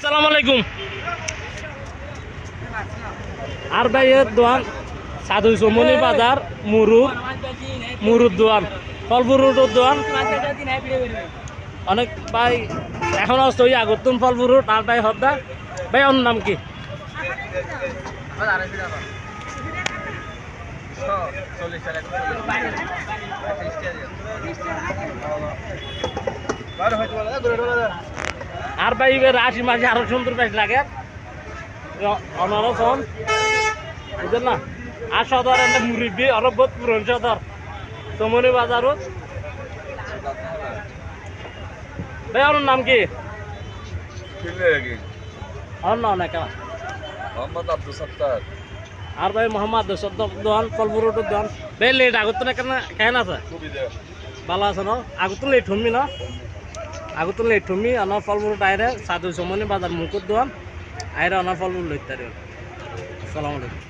আসসালামু আলাইকুম। আর ভাই দোয়ান সাধু সমনি বাজার মুরুদ দোয়ান ফলপুর রোড দোয়ান অনেক ভাই এখন আসতো ওই আগতুন ফলপুর রোড আর ভাই হদ্দা ভাই ওর নাম কি? আর ভাই এবার 80 মাসে আরো সুন্দর বেশ লাগে অনারসন বুঝলেন না। আর সদর একটা মুরব্বী আরো বহুত পুরন সদর সমনি বাজারও ভাই ওর নাম কি? আর না না কেন মোহাম্মদ আব্দুল সত্তার। আর ভাই মোহাম্মদ দোয়ান ফলপুর রোড দোয়ান ভাই লেট আগত না কেন আছে ভালো আছে ন আগত লেট হমি না আগত লেট হমি আমার ফলপুর আইরে সাধু সমনি বাজার মুকুট দোয়ান আইরে আমার ফলপুর লইতে আসসালামু আলাইকুম।